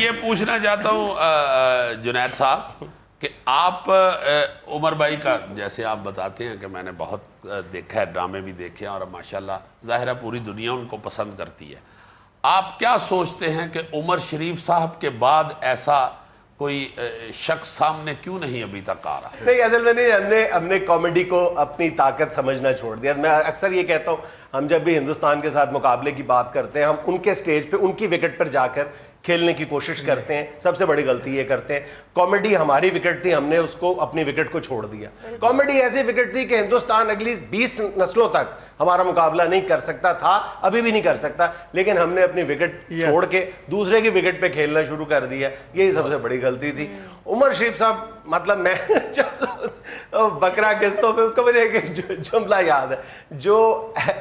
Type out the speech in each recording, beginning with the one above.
ये पूछना चाहता हूँ जुनैद साहब कि आप उमर भाई का जैसे आप बताते हैं कि मैंने बहुत देखा है, ड्रामे भी देखे हैं और अब माशाल्लाह ज़ाहिर है पूरी दुनिया उनको पसंद करती है। आप क्या सोचते हैं कि उमर शरीफ साहब के बाद ऐसा कोई शख्स सामने क्यों नहीं अभी तक आ रहा? नहीं, असल में नहीं, हमने कॉमेडी को अपनी ताकत समझना छोड़ दिया। मैं अक्सर ये कहता हूँ, हम जब भी हिंदुस्तान के साथ मुकाबले की बात करते हैं, हम उनके स्टेज पे उनकी विकेट पर जाकर खेलने की कोशिश करते हैं। सबसे बड़ी गलती ये करते हैं। कॉमेडी हमारी विकेट थी, हमने उसको अपनी विकेट को छोड़ दिया। कॉमेडी ऐसी विकेट थी कि हिंदुस्तान अगली 20 नस्लों तक हमारा मुकाबला नहीं कर सकता था, अभी भी नहीं कर सकता, लेकिन हमने अपनी विकेट छोड़ के दूसरे की विकेट पे खेलना शुरू कर दिया। यही सबसे बड़ी गलती थी। उमर शरीफ साहब, मतलब मैं बकरा किस्तों पे, उसको मुझे एक जुमला याद है जो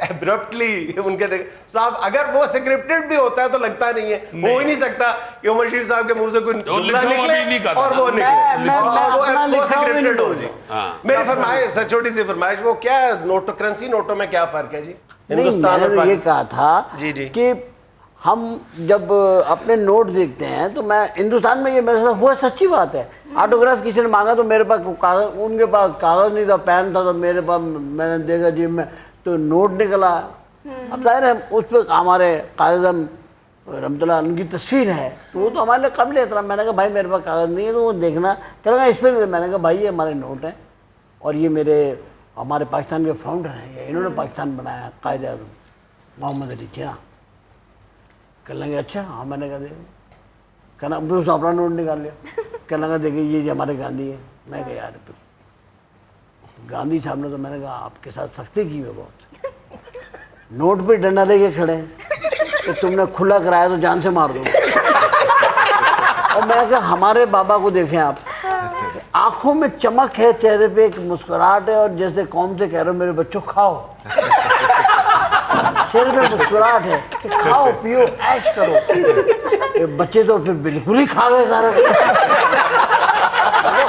एब्रप्टली उनके साहब, अगर वो स्क्रिप्टेड भी होता है तो लगता नहीं है, हो ही नहीं सकता कि उमर शरीफ साहब के मुंह से कोई जुमला निकले और वो निकले और वो स्क्रिप्टेड हो जी। मेरी फरमाइश, छोटी सी फरमाइश, वो क्या नोटो, करेंसी नोटों में क्या फर्क है जी? हिंदुस्तान में ये कहा था जी कि हम जब अपने नोट देखते हैं तो मैं हिंदुस्तान में, ये मेरे साथ हुआ, सच्ची बात है। ऑटोग्राफ किसी ने मांगा तो मेरे पास कागज, उनके पास कागज नहीं था, पेन था, तो मेरे पास, मैंने देखा जेब में तो नोट निकला। अब जाहिर है उस पर हमारे कायदम रमतुल्लाह उनकी तस्वीर है, तो वो तो हमारे लिए काबिल एहतराम। मैंने कहा भाई मेरे पास कागज नहीं है, तो वो देखना, कह लगा इस पर। मैंने कहा भाई ये हमारे नोट हैं और ये हमारे पाकिस्तान के फाउंडर हैं, इन्होंने पाकिस्तान बनाया, कायदे आज़म मोहम्मद अली जिन्ना। कह लेंगे अच्छा, हाँ। मैंने कहा देखो, कहना फिर उसने अपना नोट निकाल लिया, कह लगा देखिए ये हमारे गांधी है। मैं कहा यार गांधी साहब ने तो, मैंने कहा आपके साथ सख्ती की है बहुत, नोट पे डंडा लेके खड़े हैं, तो तुमने खुला कराया तो जान से मार दो। और मैं कहा हमारे बाबा को देखें आप, आंखों में चमक है, चेहरे पे एक मुस्कुराहट है, और जैसे कौम से कह रहे हो मेरे बच्चों खाओ, चेहरे पे मुस्कुराहट है कि खाओ पियो ऐश करो। ये बच्चे तो फिर बिल्कुल ही खा गए सारा।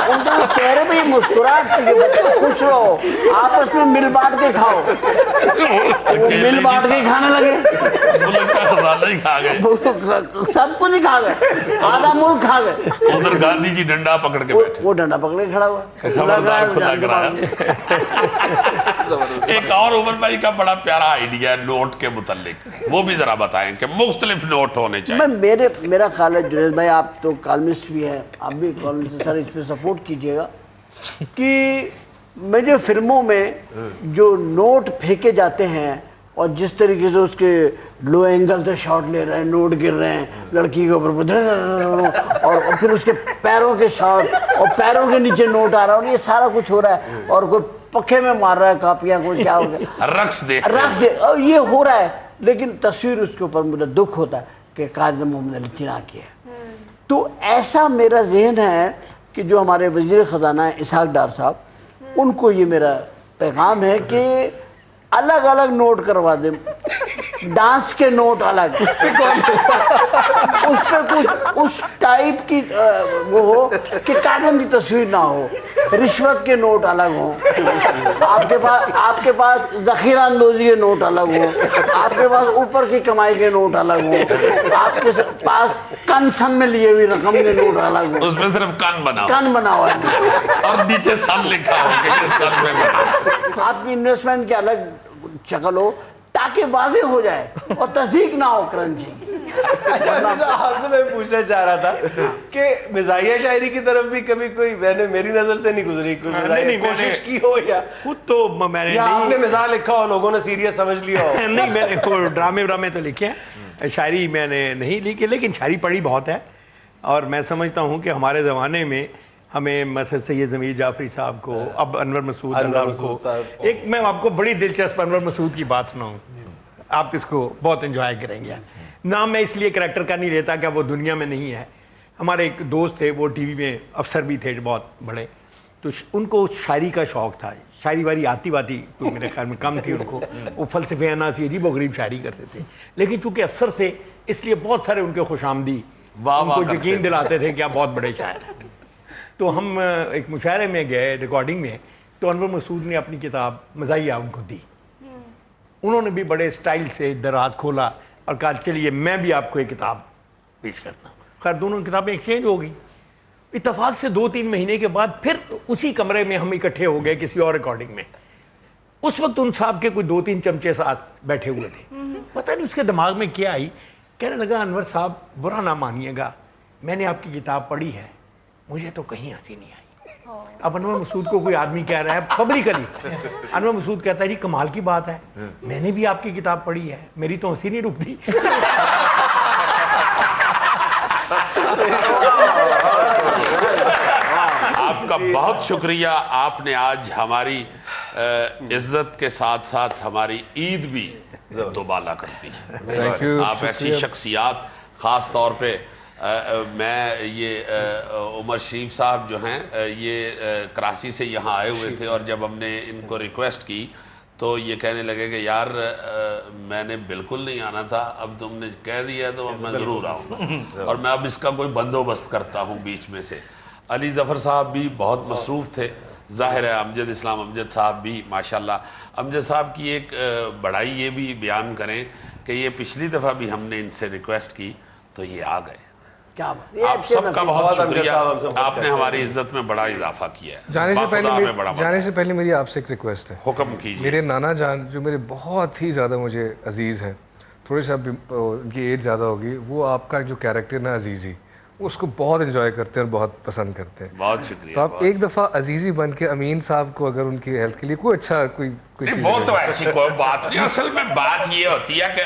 उनके चेहरे पे मुस्कुराहट थी, बच्चे खुश रहो, आपस में मिल बांट के खाओ। वो मिल बांट के खाने लगे, ही खा गए, सब कुछ ही खा गए, आधा मुल्क खा गए। उधर गांधी जी डंडा पकड़ के बैठे, वो डंडा पकड़ के खड़ा हुआ। एक और उमर भाई का बड़ा प्यारा आइडिया है नोट के मुतालिक, वो भी जरा बताएं कि मुख्तलिफ नोट होने चाहिए। मेरा ख्याल है जुनैद भाई, आप तो कॉलमिस्ट भी हैं, आप भी कॉलमिस्ट, सर इस पर सपोर्ट कीजिएगा कि मेरे फिल्मों में जो नोट फेंके जाते हैं और जिस तरीके से उसके लो एंगल से शॉट ले रहे हैं, नोट गिर रहे हैं लड़की के ऊपर, और फिर उसके पैरों के शॉट और पैरों के नीचे नोट आ रहा है, और ये सारा कुछ हो रहा है, और कोई पखे में मार रहा है कापियां, कोई क्या हो गया, रक्स दे, और ये हो रहा है। लेकिन तस्वीर उसके ऊपर मुझे दुख होता है कि कायद मोहम्मद अली जिन्ना की है। तो ऐसा मेरा जहन है कि जो हमारे वज़ीर ख़जाना है इसहाक डार साहब, उनको ये मेरा पैगाम है कि अलग अलग नोट करवा दें, डांस के नोट अलग, उस पर कुछ उस टाइप की वो हो कि कागज की तस्वीर ना हो, रिश्वत के नोट अलग हो, आपके पास ज़ख़ीरा अंदोज़ी के नोट अलग हो, आपके पास ऊपर की कमाई के नोट अलग हो, आपके पास कन सन में लिए हुई रकम के नोट अलग हो, उसमें सिर्फ कन बना हुआ है और नीचे सन लिखा हो, सन में बना। आपकी इन्वेस्टमेंट की अलग शक्ल हो ताकि वाज़ेह हो जाए और तस्दीक ना हो करेंसी। आपसे मैं पूछना चाह रहा था कि मिजाहिया शायरी की तरफ भी कभी कोई, मेरी नजर से नहीं गुजरी, कोई मिजाहिया कोशिश की हो या खुद तो मैंने, या आपने मिजाज लिखा हो, लोगों ने सीरियस समझ लिया हो? नहीं, मैंने ड्रामे तो लिखे हैं, शायरी मैंने नहीं लिखी, लेकिन शायरी पढ़ी बहुत है। और मैं समझता हूँ कि हमारे ज़माने में हमें मसद सैयद ज़मीर जाफरी साहब को, अब अनवर मसूद को, एक मैं आपको बड़ी दिलचस्प अनवर मसूद की बात सुनाऊँ, आप इसको बहुत एंजॉय करेंगे। नाम मैं इसलिए करैक्टर का नहीं लेता कि वो दुनिया में नहीं है। हमारे एक दोस्त थे, वो टीवी में अफसर भी थे बहुत बड़े, तो उनको शायरी का शौक़ था। शायरी वारी आती वाती तो मेरे ख्याल में कम थी उनको, वो फ़लसफ़ाना सी अजीब व गरीब शायरी करते थे, लेकिन चूँकि अफसर थे इसलिए बहुत सारे उनके खुशामदी उनको यकीन दिलाते थे कि आप बहुत बड़े शायर हैं। तो हम एक मुशायरे में गए रिकॉर्डिंग में, तो अनवर मसूद ने अपनी किताब मज़ाहिया उनको दी। उन्होंने भी बड़े स्टाइल से दराज खोला और कहा चलिए मैं भी आपको एक किताब पेश करता हूँ। खैर दोनों किताबें एक्सचेंज हो गई। इत्तेफाक से 2-3 महीने के बाद फिर उसी कमरे में हम इकट्ठे हो गए किसी और रिकॉर्डिंग में। उस वक्त उन साहब के कोई 2-3 चमचे साथ बैठे हुए थे। पता नहीं उसके दिमाग में क्या आई, कहने लगा अनवर साहब बुरा ना मानिएगा, मैंने आपकी किताब पढ़ी है, मुझे तो कहीं हंसी नहीं आई। अब अनवर मसूद को कोई आदमी कह रहा है पब्लिकली, अनवर मसूद कहता है जी कमाल की बात है, मैंने भी आपकी किताब पढ़ी है, मेरी तो हंसी नहीं रुकती। आपका बहुत शुक्रिया, आपने आज हमारी इज्जत के साथ साथ हमारी ईद भी दोबाला करती है। Thank you. आप ऐसी शख्सियात, ख़ास तौर पे मैं ये उमर शरीफ साहब जो हैं ये कराची से यहाँ आए हुए थे, और जब हमने इनको रिक्वेस्ट की तो ये कहने लगे कि यार मैंने बिल्कुल नहीं आना था, अब तुमने कह दिया तो अब मैं ज़रूर आऊँगा, और मैं अब इसका कोई बंदोबस्त करता हूँ बीच में से। अली ज़फ़र साहब भी बहुत मसरूफ़ थे, ज़ाहिर है अमजद इस्लाम अमजद साहब भी माशाल्लाह। अमजद साहब की एक बड़ाई ये भी बयान करें कि ये पिछली दफ़ा भी हमने इनसे रिक्वेस्ट की तो ये आ गए। क्या आप सबका बहुत शुक्रिया, अमजद साहब आपने हमारी इज्जत में बड़ा इजाफा किया है। जाने से बाखुदा हमें बड़ा जाने से पहले मेरी आपसे एक रिक्वेस्ट है। हुक्म कीजिए। मेरे नाना जान जो मेरे बहुत ही ज़्यादा मुझे अजीज़ हैं, थोड़ी सी उनकी एज ज़्यादा होगी, वो आपका जो कैरेक्टर ना अजीज़ी, उसको बहुत एंजॉय करते हैं और बहुत पसंद करते हैं। बहुत शुक्रिया। तो आप एक दफ़ा अजीज़ी बन के अमीन साहब को अगर उनकी हेल्थ के लिए कोई अच्छा कोई चीज़ वो तो ऐसी कोई बात नहीं, असल में बात ये होती है कि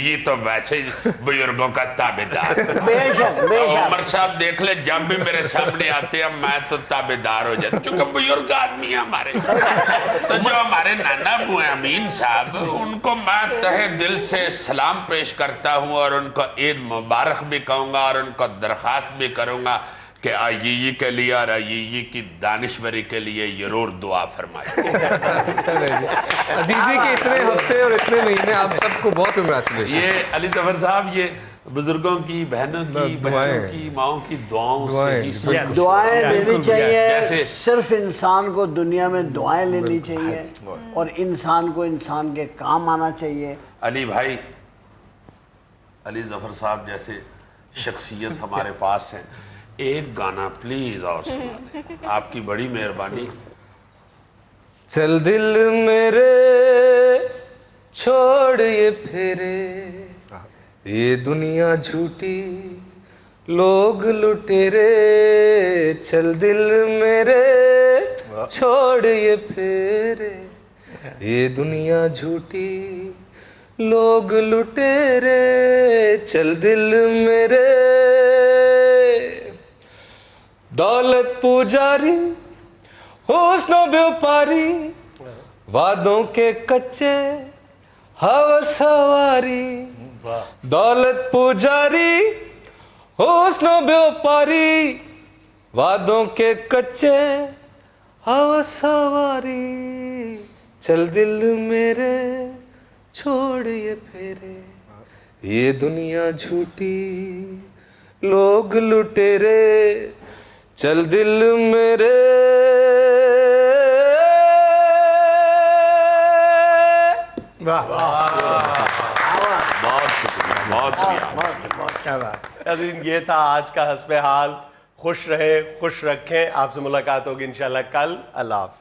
ये तो वैसे ही बुजुर्गों का ताबेदार। बेशक बेशक। उमर साहब देख ले, जब भी मेरे सामने आते हैं मैं तो ताबेदार हो जाता, चूंकि बुजुर्ग आदमी है हमारे। तो जो हमारे नाना अबू हैं अमीन साहब, उनको मैं तहे दिल से सलाम पेश करता हूँ और उनको ईद मुबारक भी कहूँगा और उनको दरख्वास्त भी करूँगा कि आईई के लिए और आईई की दानिश्वरी के लिए जरूर दुआ फरमाए। अजीज़ी के इतने हफ्ते और इतने महीने आप सबको बहुत कंग्रेचुलेशन। ये अली ज़फ़र साहब, ये बुजुर्गों की, बहनों की, बच्चों की, माओं की दुआओं से ही सब कुछ। दुआएं लेनी चाहिए, जैसे- सिर्फ इंसान को दुनिया में दुआएं लेनी चाहिए और इंसान को इंसान के काम आना चाहिए। अली भाई, अली ज़फ़र साहब जैसे शख्सियत हमारे पास हैं, एक गाना प्लीज और सुना दें, आपकी बड़ी मेहरबानी। चल दिल मेरे छोड़ ये फेरे, ये दुनिया झूठी लोग लुटेरे, चल दिल मेरे छोड़ ये फेरे, ये दुनिया झूठी लोग लुटेरे, चल दिल मेरे। दौलत पुजारी हुस्न व्यापारी, वादों के कच्चे हवस सवारी, दौलत पुजारी हुस्न व्यापारी, वादों के कच्चे हवस सवारी, चल दिल मेरे छोड़ ये फेरे, ये दुनिया झूठी लोग लुटेरे, चल दिल मेरे। वाह बहुत शुक्रिया, बहुत शुक्रिया। क्या बात। नाज़रीन, ये था आज का हस्बे हाल। खुश रहे, खुश रखें। आपसे मुलाकात होगी इंशाल्लाह कल। अल्लाह हाफ़िज़।